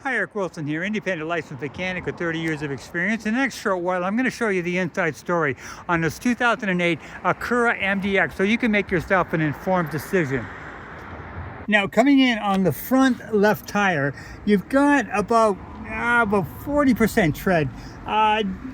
Hi, Eric Wilson here, independent licensed mechanic with 30 years of experience. In the next short while, I'm going to show you the inside story on this 2008 Acura MDX so you can make yourself an informed decision. Now, coming in on the front left tire, you've got about 40% tread.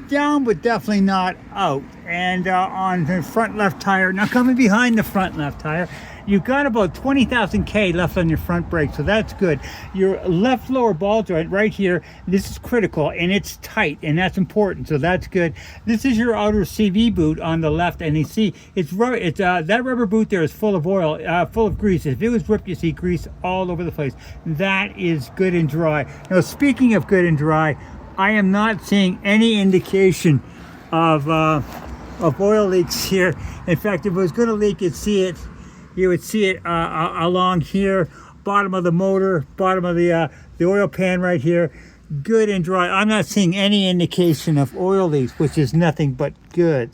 Down, but definitely not out. And on the front left tire, now coming behind the front left tire, you've got about 20,000 K left on your front brake, so that's good. Your left lower ball joint right here, this is critical, and it's tight, and that's important, so that's good. This is your outer CV boot on the left, and you see that rubber boot there is full of oil, full of grease. If it was ripped, you see grease all over the place. That is good and dry. Now, speaking of good and dry, I am not seeing any indication of oil leaks here. In fact, if it was going to leak, you would see it along here, bottom of the motor, bottom of the oil pan right here. Good and dry. I'm not seeing any indication of oil leaks, which is nothing but good.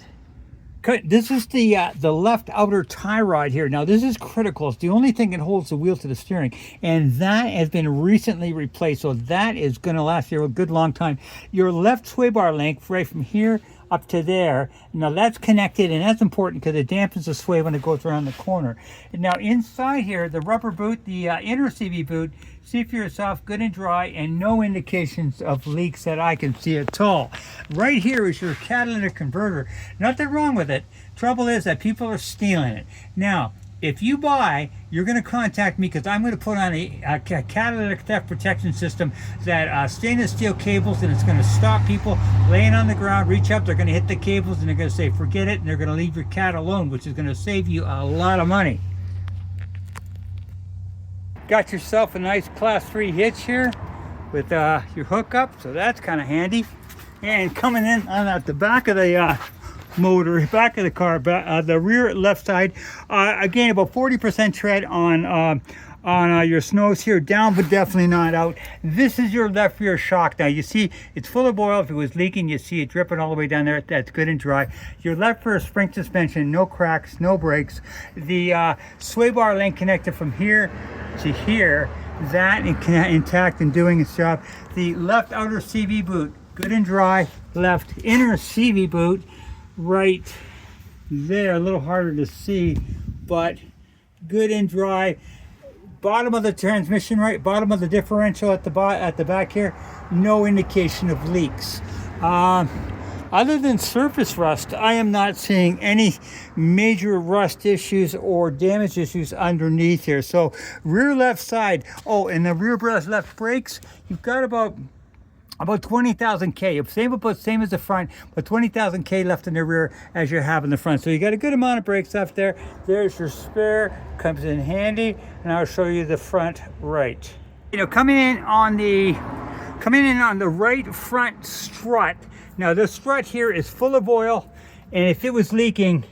This is the left outer tie rod here. Now, this is critical. It's the only thing that holds the wheel to the steering, and that has been recently replaced, so that is going to last you a good long time. Your left sway bar length right from here up to there, now that's connected, and that's important because it dampens the sway when it goes around the corner. And now inside here, the rubber boot, the inner CV boot, see for yourself, good and dry, and no indications of leaks that I can see at all. Right here is your catalytic converter. Nothing wrong with it. Trouble is that people are stealing it. Now, if you buy, you're going to contact me because I'm going to put on a catalytic theft protection system that stainless steel cables, and it's going to stop people laying on the ground, reach up, they're going to hit the cables, and they're going to say, forget it, and they're going to leave your cat alone, which is going to save you a lot of money. Got yourself a nice class 3 hitch here with your hookup, so that's kind of handy. And coming in on at the back of the motor, back of the car, the rear left side, again about 40% tread on your snows here, down but definitely not out. This is your left rear shock. Now you see it's full of oil. If it was leaking, you see it dripping all the way down there. That's good and dry. Your left rear spring suspension, no cracks, no breaks. The sway bar link connected from here to here, that intact and doing its job. The left outer CV boot, good and dry. Left inner CV boot right there, a little harder to see, but good and dry. Bottom of the transmission, right, bottom of the differential at the back here, no indication of leaks. Other than surface rust, I am not seeing any major rust issues or damage issues underneath here. So rear left side, and the rear left brakes, you've got about 20,000 K, same as the front, but 20,000 K left in the rear as you have in the front. So you got a good amount of brakes left there. There's your spare, comes in handy, and I'll show you the front right. You know, coming in on the right front strut. Now this strut here is full of oil, and if it was leaking,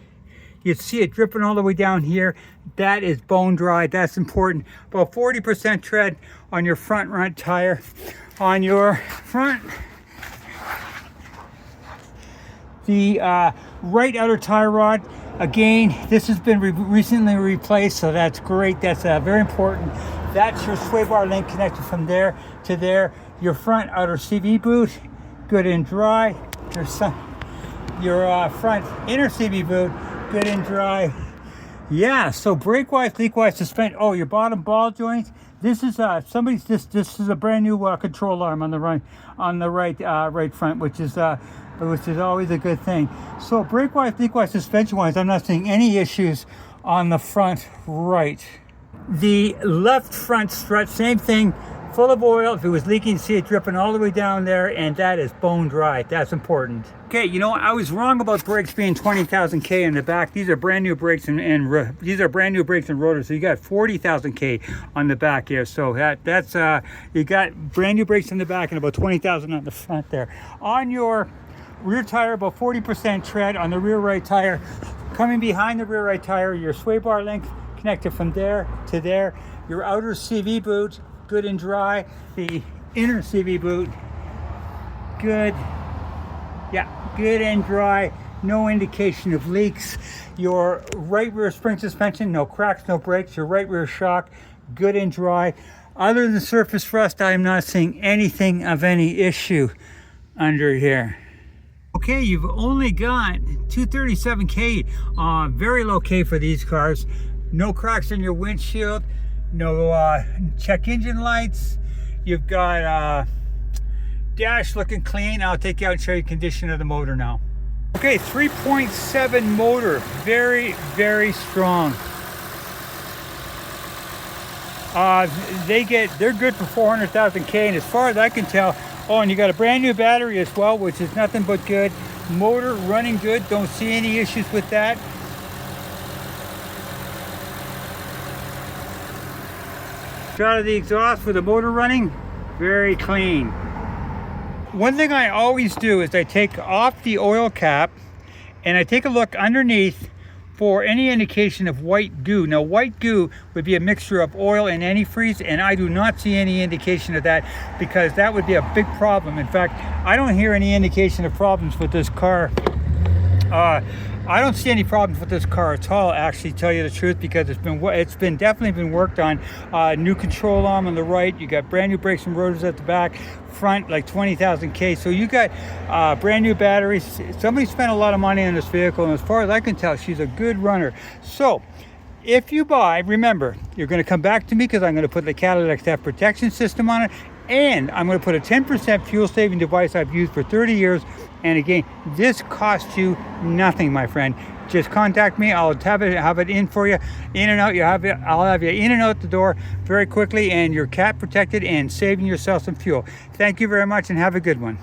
you'd see it dripping all the way down here. That is bone dry. That's important. About 40% tread on your front right tire. On your front, the right outer tie rod, again, this has been recently replaced, so that's great. That's very important. That's your sway bar link connected from there to there. Your front outer CV boot, good and dry. Your front inner CV boot, good and dry. Yeah, so brake-wise, leak-wise, suspension. Your bottom ball joints. This is this is a brand new control arm on the right front, which is always a good thing. So brake-wise, leak-wise, suspension-wise, I'm not seeing any issues on the front right. The left front strut, same thing, full of oil. If it was leaking, you see it dripping all the way down there, and that is bone dry. That's important. Okay, you know, I was wrong about brakes being 20,000 K in the back. These are brand new brakes and these are brand new brakes and rotors. So you got 40,000 K on the back here. So that's you got brand new brakes in the back and about 20,000 on the front there. On your rear tire, about 40% tread on the rear right tire. Coming behind the rear right tire, your sway bar length connected from there to there. Your outer CV boot, good and dry. The inner CV boot, good. Yeah, good and dry, no indication of leaks. Your right rear spring suspension, no cracks, no breaks. Your right rear shock, good and dry. Other than surface rust, I'm not seeing anything of any issue under here. Okay, you've only got 237K, very low K for these cars. No cracks in your windshield, no check engine lights. You've got dash looking clean. I'll take you out and show you condition of the motor now. Okay, 3.7 motor, very, very strong. They're good for 400,000 K, and as far as I can tell, oh, and you got a brand new battery as well, which is nothing but good. Motor running good, don't see any issues with that. Shot of the exhaust with the motor running, very clean. One thing I always do is I take off the oil cap and I take a look underneath for any indication of white goo. Now, white goo would be a mixture of oil and antifreeze, and I do not see any indication of that, because that would be a big problem. In fact, I don't hear any indication of problems with this car. I don't see any problems with this car at all, actually, tell you the truth, because it's been definitely been worked on. New control arm on the right, you got brand new brakes and rotors at the back, front like 20,000 K. So you got brand new batteries. Somebody spent a lot of money on this vehicle, and as far as I can tell, she's a good runner. So if you buy, remember, you're going to come back to me, because I'm going to put the Cadillac theft protection system on it, and I'm going to put a 10% fuel saving device I've used for 30 years. And again, this costs you nothing, my friend. Just contact me. I'll have it in for you, in and out. I'll have you in and out the door very quickly, and you're cat protected and saving yourself some fuel. Thank you very much, and have a good one.